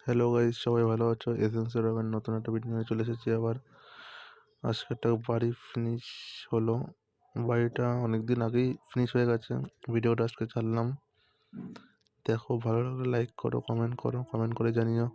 Hello guys, সবাই ভালো আছো? এসেন্সিয়াল রকের নতুন একটা ভিডিও নিয়ে চলে এসেছি আবার। আজকে একটা বাড়ি ফিনিশ হলো। বাড়িটা অনেকদিন আগেই ফিনিশ হয়ে গেছে। ভিডিওটা আজকে ছাড়লাম। দেখো, ভালো লাগলে লাইক করো, কমেন্ট করে জানিও।